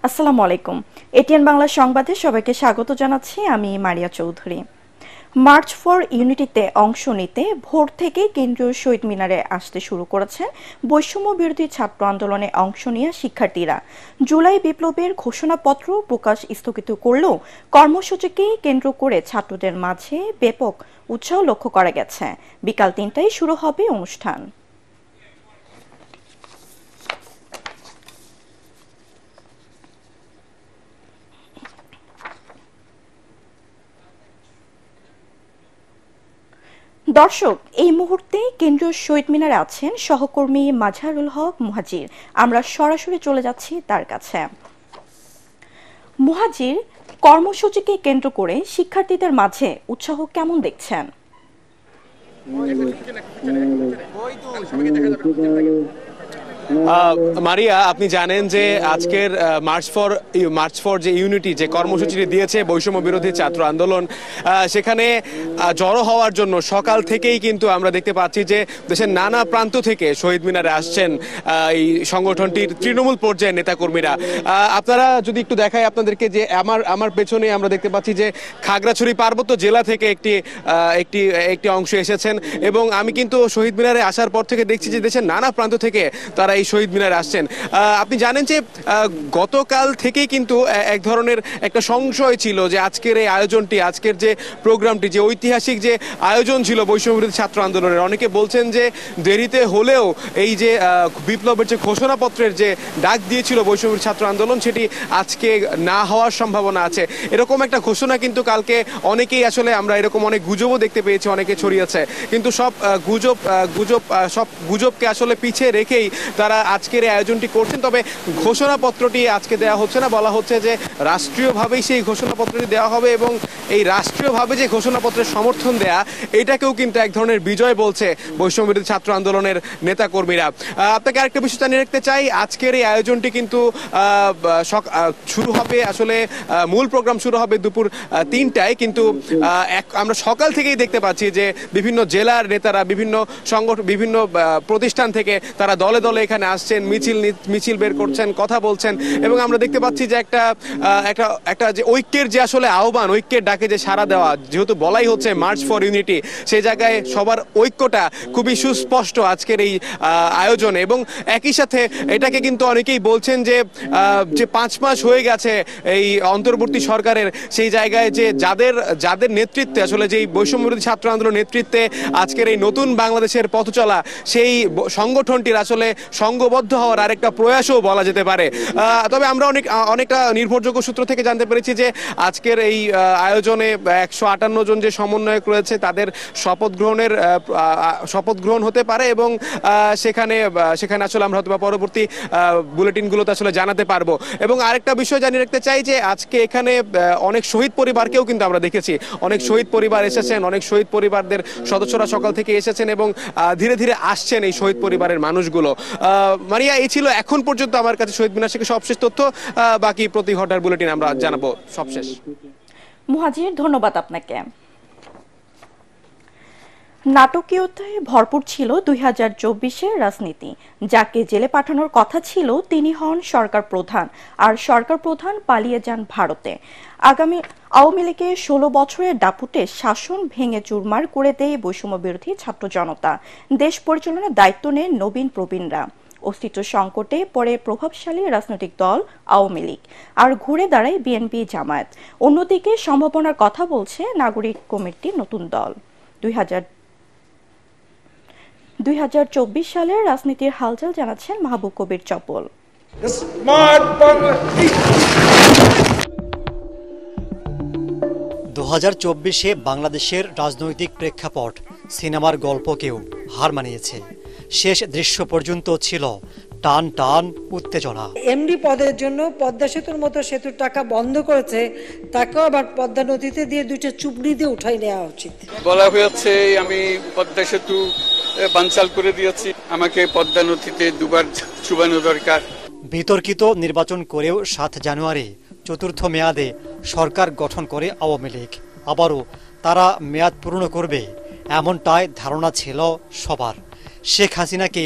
আসসালামু আলাইকুম। এটিএন বাংলা সংবাদে সবাইকে স্বাগত জানাচ্ছি। আমি মারিয়া চৌধুরী। মার্চ ফর ইউনিটিতে অংশ নিতে ভোর থেকে কেন্দ্রীয় শহীদ মিনারে আসতে শুরু করেছেন বৈষম্য বিরোধী ছাত্র আন্দোলনে অংশ নিয়ে শিক্ষার্থীরা। জুলাই বিপ্লবের ঘোষণাপত্র প্রকাশ স্থগিত করলেও কর্মসূচিকে কেন্দ্র করে ছাত্রদের মাঝে ব্যাপক উৎসাহ লক্ষ্য করা গেছে। বিকাল ৩টায় শুরু হবে অনুষ্ঠান। দর্শক, এই মুহূর্তে কেন্দ্রীয় শহীদ মিনারে আছেন সহকর্মী মাজহারুল হক মুহাজির। আমরা সরাসরি চলে যাচ্ছি তার কাছে। মুহাজির, কর্মসূচিকে কেন্দ্র করে শিক্ষার্থীদের মাঝে উৎসাহ কেমন দেখছেন? মারিয়া, আপনি জানেন যে আজকের মার্চ ফর যে ইউনিটি যে কর্মসূচিটি দিয়েছে বৈষম্য বিরোধী ছাত্র আন্দোলন, সেখানে জড়ো হওয়ার জন্য সকাল থেকেই কিন্তু আমরা দেখতে পাচ্ছি যে দেশের নানা প্রান্ত থেকে শহীদ মিনারে আসছেন এই সংগঠনটির তৃণমূল পর্যায়ের নেতাকর্মীরা। আপনারা যদি একটু দেখাই আপনাদেরকে, যে আমার পেছনে আমরা দেখতে পাচ্ছি যে খাগড়াছড়ি পার্বত্য জেলা থেকে একটি অংশ এসেছেন, এবং আমি কিন্তু শহীদ মিনারে আসার পর থেকে দেখছি যে দেশের নানা প্রান্ত থেকে তারা এই শহীদ মিনারে আসছেন। আপনি জানেন যে গতকাল থেকেই কিন্তু এক ধরনের একটা সংশয় ছিল যে আজকের এই আয়োজনটি, আজকের যে প্রোগ্রামটি, যে ঐতিহাসিক যে আয়োজন ছিল বৈষম্য বিরোধী ছাত্র আন্দোলনের, অনেকে বলছেন যে দেরিতে হলেও এই যে বিপ্লবের যে ঘোষণাপত্রের যে ডাক দিয়েছিল বৈষম্য বিরোধী ছাত্র আন্দোলন, সেটি আজকে না হওয়ার সম্ভাবনা আছে। এরকম একটা ঘোষণা কিন্তু কালকে অনেকেই, আসলে আমরা এরকম অনেক গুজবও দেখতে পেয়েছি, অনেকে ছড়িয়েছে, কিন্তু সব গুজবকে আসলে পিছিয়ে রেখেই তারা আজকের এই আয়োজনটি করছেন। তবে ঘোষণাপত্রটি আজকে দেওয়া হচ্ছে না, বলা হচ্ছে যে রাষ্ট্রীয়ভাবেই সেই ঘোষণাপত্রটি দেওয়া হবে, এবং এই রাষ্ট্রীয়ভাবে যে ঘোষণাপত্রের সমর্থন দেয়া, এটাকেও কিন্তু এক ধরনের বিজয় বলছে বৈষম্য বিরোধী ছাত্র আন্দোলনের নেতাকর্মীরা। আপনাকে আরেকটা বিষয় জানিয়ে রাখতে চাই, আজকের এই আয়োজনটি কিন্তু শুরু হবে, আসলে মূল প্রোগ্রাম শুরু হবে দুপুর ৩টায়, কিন্তু আমরা সকাল থেকেই দেখতে পাচ্ছি যে বিভিন্ন জেলার নেতারা, বিভিন্ন সংগঠন, বিভিন্ন প্রতিষ্ঠান থেকে তারা দলে দলে এখানে আসছেন, মিছিল বের করছেন, কথা বলছেন, এবং আমরা দেখতে পাচ্ছি যে একটা যে ঐক্যের যে আসলে আহ্বান, ঐক্যের ডাকে যে সাড়া দেওয়া, যেহেতু বলাই হচ্ছে মার্চ ফর ইউনিটি, সেই জায়গায় সবার ঐক্যটা খুবই সুস্পষ্ট আজকের এই আয়োজনে। এবং একই সাথে এটাকে কিন্তু অনেকেই বলছেন যে ৫ মাস হয়ে গেছে এই অন্তর্বর্তী সরকারের, সেই জায়গায় যে যাদের নেতৃত্বে, আসলে যেই বৈষম্য বিরোধী ছাত্র আন্দোলনের নেতৃত্বে আজকের এই নতুন বাংলাদেশের পথ চলা, সেই সংগঠনটির আসলে সংঘবদ্ধ হওয়ার আরেকটা প্রয়াসও বলা যেতে পারে। তবে আমরা অনেকটা নির্ভরযোগ্য সূত্র থেকে জানতে পেরেছি যে আজকের এই আয়োজনে ১৫৮ জন যে সমন্বয়ক রয়েছে তাদের শপথ গ্রহণ হতে পারে, এবং সেখানে আসলে আমরা হয়তো পরবর্তী বুলেটিনগুলোতে আসলে জানাতে পারবো। এবং আরেকটা বিষয় জানিয়ে রাখতে চাই যে আজকে এখানে অনেক শহীদ পরিবারকেও কিন্তু আমরা দেখেছি, অনেক শহীদ পরিবার এসেছেন, অনেক শহীদ পরিবারদের সদস্যরা সকাল থেকে এসেছেন, এবং ধীরে ধীরে আসছেন এই শহীদ পরিবারের মানুষগুলো। মারিয়া, এই ছিল এখন পর্যন্ত আমার কাছে শহীদ মিনার থেকে সবশেষ তথ্য। বাকি প্রতি ঘন্টার বুলেটিন আমরা জানাবো সবশেষ। মুহাজির, ধন্যবাদ আপনাকে। নাটকীয়তায় ভরপুর ছিল ২০২৪-এর রাজনীতি। যাকে জেলে পাঠানোর কথা ছিল তিনি হন সরকার প্রধান, আর সরকার প্রধান পালিয়ে যান ভারতে। আওয়ামী লীগের ১৬ বছরের দাপুটে শাসন ভেঙে চুরমার করে দেয় বৈষম্য বিরোধী ছাত্র জনতা। দেশ পরিচালনার দায়িত্ব নেন নবীন প্রবীণরা। অস্তিত্ব সংকটে পড়ে প্রভাবশালী রাজনৈতিক দল আওয়ামী লীগ, আর ঘুরে দাঁড়ায় বিএনপি জামায়াত। অন্যদিকে সম্ভাবনার কথা বলছে নাগরিক কমিটির নতুন দল। ২০২৪ সালের রাজনীতির হালচাল জানাচ্ছেন মাহবুব কবির চপল। ২০২৪-এ বাংলাদেশের রাজনৈতিক প্রেক্ষাপট সিনেমার গল্পকেও হার মানিয়েছে। শেষ দৃশ্য পর্যন্ত ছিল টান টান উত্তেজনা। এমডি পদের জন্য পদ্মা সেতুর মতো সেতুর টাকা বন্ধ করেছে, তাকেও আবার পদ্মা নদীতে দিয়ে 2টা চুবড়ি দিয়ে উঠাই নেওয়া উচিত। বলা হয়েছে আমি পদ্মা সেতু বানচাল করে দিয়েছি, আমাকে পদ্মা নদীতে 2বার চুবানো দরকার। বিতর্কিত নির্বাচন করেও ৭ জানুয়ারি চতুর্থ মেয়াদে সরকার গঠন করে আওয়ামী লীগ। আবারও তারা মেয়াদ পূর্ণ করবে, এমনটাই ধারণা ছিল সবার। শেখ হাসিনাকে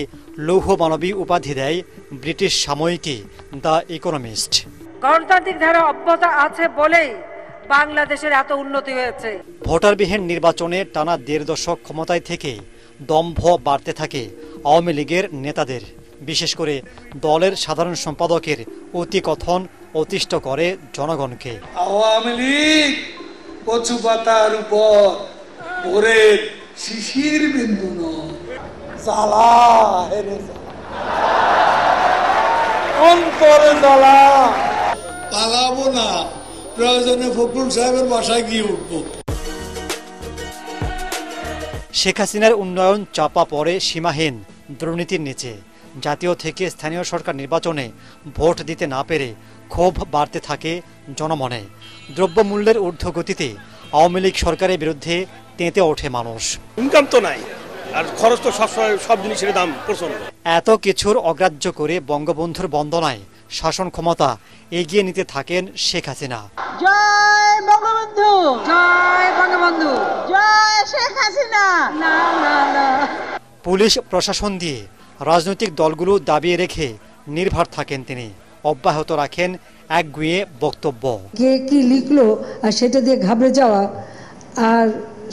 লৌহ মানবী উপাধি দেয় ব্রিটিশ সাময়িকী দ্য ইকোনমিস্ট। গণতান্ত্রিক ধারা অব্যাহত আছে বলেই বাংলাদেশের এত উন্নতি হয়েছে। ভোটারবিহীন নির্বাচনে টানা ১.৫ দশক ক্ষমতায় থেকে দম্ভ বাড়তে থাকে আওয়ামী লীগের নেতাদের। বিশেষ করে দলের সাধারণ সম্পাদকের অতিকথন অতিষ্ঠ করে জনগণকে। আওয়ামী লীগ কচু পাতার উপর ভোরের শিশির বিন্দু জ্বালা হেরে অন্তরে জ্বালা। পালাবো না, প্রয়োজনে ফখরুল সাহেবের বাসায় গিয়ে উঠবো। শেখ হাসিনার উন্নয়ন চাপা পড়ে সীমাহীন দুর্নীতির নিচে। জাতীয় থেকে স্থানীয় সরকার নির্বাচনে ভোট দিতে না পেরে ক্ষোভ বাড়তে থাকে জনমনে। দ্রব্যমূল্যের ঊর্ধ্বগতিতে আওয়ামী লীগ সরকারের বিরুদ্ধে তেঁতে ওঠে মানুষ। ইনকাম তো নাই, আর খরচ তো সব জিনিসের দাম প্রচন্ড। এত কিছুর অগ্রাহ্য করে বঙ্গবন্ধুর বন্দনায় শাসন ক্ষমতা এগিয়ে নিতে থাকেন শেখ হাসিনা। জয় বঙ্গবন্ধু, জয় বঙ্গবন্ধু, জয় শেখ হাসিনা। না না না। পুলিশ প্রশাসন দিয়ে রাজনৈতিক দলগুলো দাবিয়ে রেখে নির্ভর থাকেন তিনি। অব্যাহত রাখেন একগুঁয়ে বক্তব্য। কে কি লিখলো আর সেটা দিয়ে ঘাবড়ে যাওয়া আর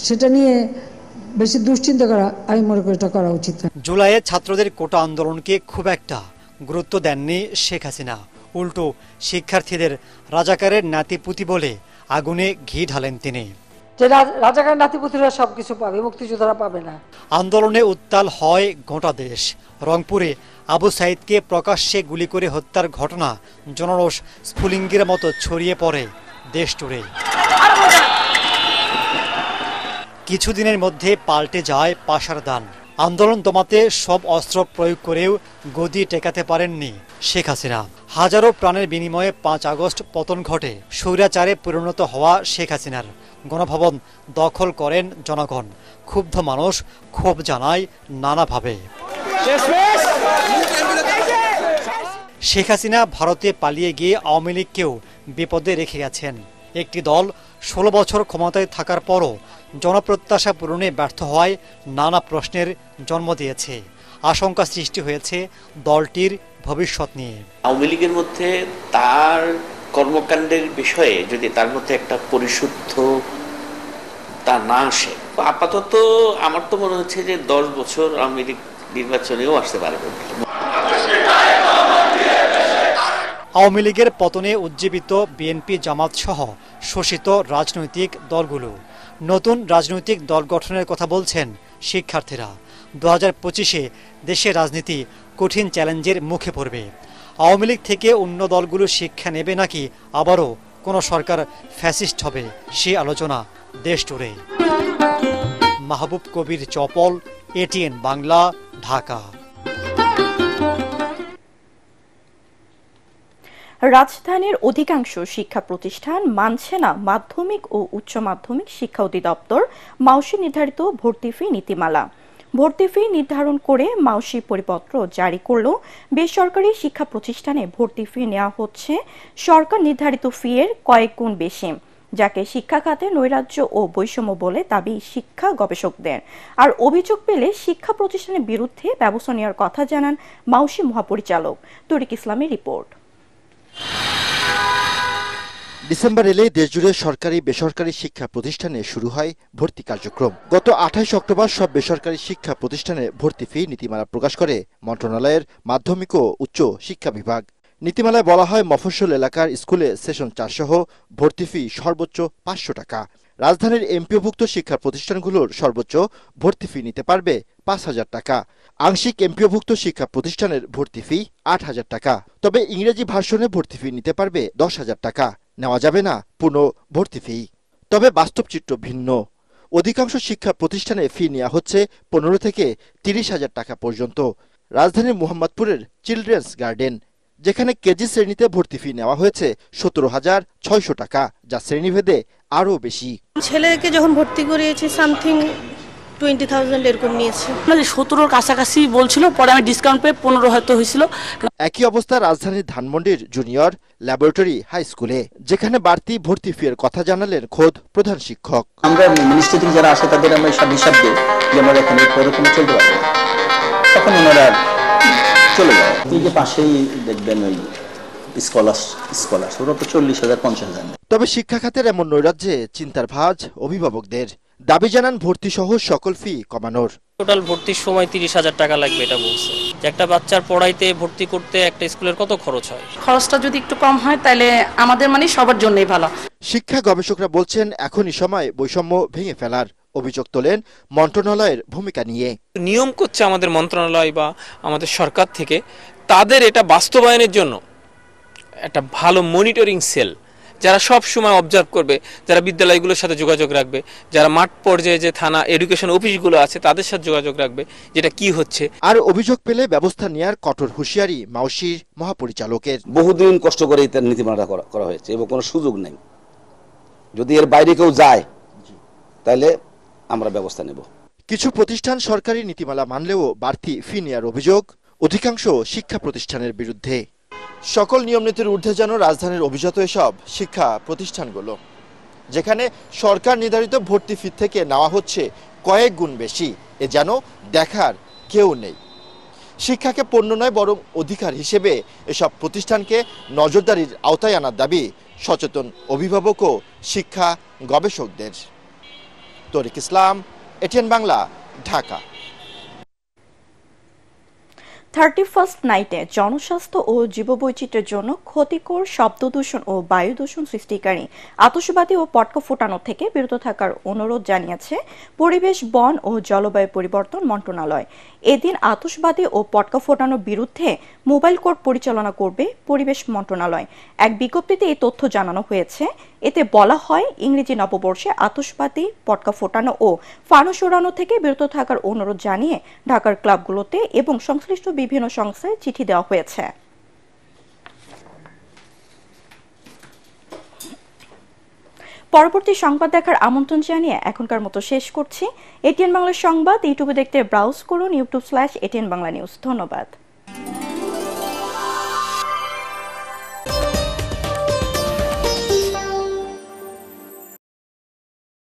সেটা নিয়ে বেশি দুশ্চিন্তা করা, আমি মনে করি এটা করা উচিত না। জুলাইয়ে ছাত্রদের কোটা আন্দোলনকে খুব একটা গুরুত্ব দেননি শেখ হাসিনা। উল্টো শিক্ষার্থীদের রাজাকারের নাতিপুতি বলে আগুনে ঘি ঢালেন তিনি। যে রাজাকার নাতিপুতিরা সবকিছু পাবে, মুক্তিযোদ্ধারা পাবে না। আন্দোলনে উত্তাল হয় গোটা দেশ। রংপুরে আবু সাইদকে প্রকাশ্যে গুলি করে হত্যার ঘটনা জনরোষ স্ফুলিঙ্গের মতো ছড়িয়ে পড়ে দেশ জুড়ে। কিছুদিনের মধ্যে পাল্টে যায় পাশার দান। আন্দোলন দমাতে সব অস্ত্র প্রয়োগ করেও গদি টেকাতে পারেননি শেখ হাসিনা। হাজারো প্রাণের বিনিময়ে ৫ আগস্ট পতন ঘটে স্বৈরাচারে পরিণত হওয়া শেখ হাসিনার। গণভবন দখল করেন জনগণ। ক্ষুব্ধ মানুষ ক্ষোভ জানায় নানাভাবে। শেখ হাসিনা ভারতে পালিয়ে গিয়ে আওয়ামী লীগকেও বিপদে রেখে গেছেন। একটি দল ১৬ বছর ক্ষমতায় থাকার পরও জনপ্রত্যাশা পূরণে ব্যর্থ হওয়ায় নানা প্রশ্নের জন্ম দিয়েছে। আশঙ্কা সৃষ্টি হয়েছে দলটির ভবিষ্যৎ নিয়ে। আওয়ামী লীগের মধ্যে তার কর্মকাণ্ডের বিষয়ে যদি তার মধ্যে একটা পরিশুদ্ধ তা না আসে, আপাতত আমার তো মনে হচ্ছে যে ১০ বছর আওয়ামী লীগ নির্বাচনেও আসতে পারবে। আওয়ামী লীগের পতনে উজ্জীবিত বিএনপি, জামাত সহ শোষিত রাজনৈতিক দলগুলো। নতুন রাজনৈতিক দল গঠনের কথা বলছেন শিক্ষার্থীরা। ২০২৫-এ দেশের রাজনীতি কঠিন চ্যালেঞ্জের মুখে পড়বে। আওয়ামী লীগ থেকে অন্য দলগুলো শিক্ষা নেবে নাকি আবারও কোনো সরকার ফ্যাসিস্ট হবে, সে আলোচনা দেশ জুড়ে। মাহবুব কবির চপল, এটিএন বাংলা, ঢাকা। রাজধানীর অধিকাংশ শিক্ষা প্রতিষ্ঠান মানছে না মাধ্যমিক ও উচ্চ মাধ্যমিক শিক্ষা অধিদপ্তর মাউসি নির্ধারিত ভর্তি ফি নীতিমালা। ভর্তি ফি নির্ধারণ করে মাউসি পরিপত্র জারি করলেও বেসরকারি শিক্ষা প্রতিষ্ঠানে ভর্তি ফি নেওয়া হচ্ছে সরকার নির্ধারিত ফি এর কয়েক গুণ বেশি, যাকে শিক্ষা খাতে নৈরাজ্য ও বৈষম্য বলে দাবি শিক্ষা গবেষকদের। আর অভিযোগ পেলে শিক্ষা প্রতিষ্ঠানের বিরুদ্ধে ব্যবস্থা নেওয়ার কথা জানান মাউসি মহাপরিচালক তরিক ইসলামের রিপোর্ট। ডিসেম্বর এলে দেশজুড়ে সরকারি বেসরকারি শিক্ষা প্রতিষ্ঠানে শুরু হয় ভর্তি কার্যক্রম। গত ২৮ অক্টোবর সব বেসরকারি শিক্ষা প্রতিষ্ঠানে ভর্তি ফি নীতিমালা প্রকাশ করে মন্ত্রণালয়ের মাধ্যমিক ও উচ্চ শিক্ষা বিভাগ। নীতিমালায় বলা হয়, মফস্বল এলাকার স্কুলে সেশন ৪ সহ ভর্তি ফি সর্বোচ্চ ৫০০ টাকা। রাজধানীর এমপিওভুক্ত শিক্ষা প্রতিষ্ঠানগুলোর সর্বোচ্চ ভর্তি ফি নিতে পারবে ৫,০০০ টাকা। আংশিক এমপিওভুক্ত শিক্ষা প্রতিষ্ঠানের ভর্তি ফি ৮,০০০ টাকা। তবে ইংরেজি ভার্সনে ভর্তি ফি নিতে পারবে ১০,০০০ টাকা। নেওয়া যাবে না পূর্ণ ভর্তি ফি। তবে বাস্তব চিত্র ভিন্ন। অধিকাংশ শিক্ষা প্রতিষ্ঠানে ফি নেওয়া হচ্ছে ১৫ থেকে ৩০,০০০ টাকা পর্যন্ত। রাজধানীর মোহাম্মদপুরের চিলড্রেন্স গার্ডেন, যেখানে কেজি শ্রেণীতে ভর্তি ফি নেওয়া হয়েছে ১৭,৬০০ টাকা, যা শ্রেণীভেদে আরও বেশি। ছেলেকে যখন ভর্তি করিয়েছি সামথিং 20,000 এরকম নিয়েছে। 17-র কাছাকাছি বলছিল, পরে আমি ডিসকাউন্ট পেয়ে 15 হয়তো হয়েছিল। একই অবস্থা রাজধানীর ধানমন্ডির জুনিয়র ল্যাবরেটরি হাই স্কুলে, যেখানে বাড়তি ভর্তি ফি এর কথা জানালেন খোদ প্রধান শিক্ষক। আমরা মিনিস্ট্রি থেকে যারা আসে তাদের আমরা সব হিসাব দিই যে আমরা এখানে পরে কোনো চলতে পারবো না, তখন ওনারা চলে যায়। এই যে পাশেই দেখবেন ওই স্কলার ওরা তো 40,000 50,000। তবে শিক্ষা খাতের এমন নৈরাজ্যে চিন্তার ভাঁজ অভিভাবকদের। দাবি জানান ভর্তি সহ সকল ফি কমানোর। টোটাল ভর্তির সময় 30,000 টাকা লাগবে এটা বলছে। যে একটা বাচ্চার পড়াইতে ভর্তি করতে একটা স্কুলের কত খরচ হয়, খরচটা যদি একটু কম হয় তাহলে আমাদের মানে সবার জন্যই ভালো। শিক্ষা গবেষকরা বলছেন এখনই সময় বৈষম্য ভেঙে ফেলার। অভিযোগ তোলেন মন্ত্রণালয়ের ভূমিকা নিয়ে। নিয়ম করছে আমাদের মন্ত্রণালয় বা আমাদের সরকার থেকে, তাদের এটা বাস্তবায়নের জন্য একটা ভালো মনিটরিং সেল যারা সব সময় অবজার্ভ করবে, যারা বিদ্যালয়গুলোর সাথে যোগাযোগ রাখবে, যারা মাঠ পর্যায়ে যে থানা এডুকেশন অফিসগুলো আছে তাদের সাথে যোগাযোগ রাখবে যেটা কি হচ্ছে। আর অভিযোগ পেলে ব্যবস্থা নেওয়ার কঠোর হুঁশিয়ারি মাউশির মহাপরিচালকের। বহুদিন কষ্ট করে এই নীতিমালাটা করা হয়েছে এবং কোনো সুযোগ নেই। যদি এর বাইরে কেউ যায় তাহলে আমরা ব্যবস্থা নেব। কিছু প্রতিষ্ঠান সরকারি নীতিমালা মানলেও বাড়তি ফি নেওয়ার অভিযোগ অধিকাংশ শিক্ষা প্রতিষ্ঠানের বিরুদ্ধে। সকল নিয়মনীতির ঊর্ধ্বে যেন রাজধানীর অভিজাত এসব শিক্ষা প্রতিষ্ঠানগুলো, যেখানে সরকার নির্ধারিত ভর্তি ফি থেকে নেওয়া হচ্ছে কয়েক গুণ বেশি। এ যেন দেখার কেউ নেই। শিক্ষাকে পণ্য নয় বরং অধিকার হিসেবে এসব প্রতিষ্ঠানকে নজরদারির আওতায় আনার দাবি সচেতন অভিভাবক ও শিক্ষা গবেষকদের। তরিক ইসলাম, এটিএন বাংলা, ঢাকা। 31st নাইটে জনস্বাস্থ্য ও জীববৈচিত্র্যের জন্য ক্ষতিকর শব্দ দূষণ ও বায়ু দূষণ সৃষ্টিকারী আতশবাজি ও পটকা ফোটানো থেকে বিরত থাকার অনুরোধ জানিয়েছে পরিবেশ, বন ও জলবায়ু পরিবর্তন মন্ত্রণালয়। এদিন আতশবাজি ও পটকা ফোটানোর বিরুদ্ধে মোবাইল কোর্ট পরিচালনা করবে পরিবেশ মন্ত্রণালয়। এক বিজ্ঞপ্তিতে এই তথ্য জানানো হয়েছে। এতে বলা হয়, ইংরেজি নববর্ষে আতশবাজি, পটকা ফোটানো ও ফানুস ওড়ানো থেকে বিরত থাকার অনুরোধ জানিয়ে ঢাকার ক্লাবগুলোতে এবং সংশ্লিষ্ট বিভিন্ন সংস্থায় চিঠি দেওয়া হয়েছে। পরবর্তী সংবাদ দেখার আমন্ত্রণ জানিয়ে এখনকার মতো শেষ করছি। এটিএন বাংলা সংবাদ ইউটিউবে দেখতে ব্রাউজ করুন youtube/ATN Bangla News। ধন্যবাদ।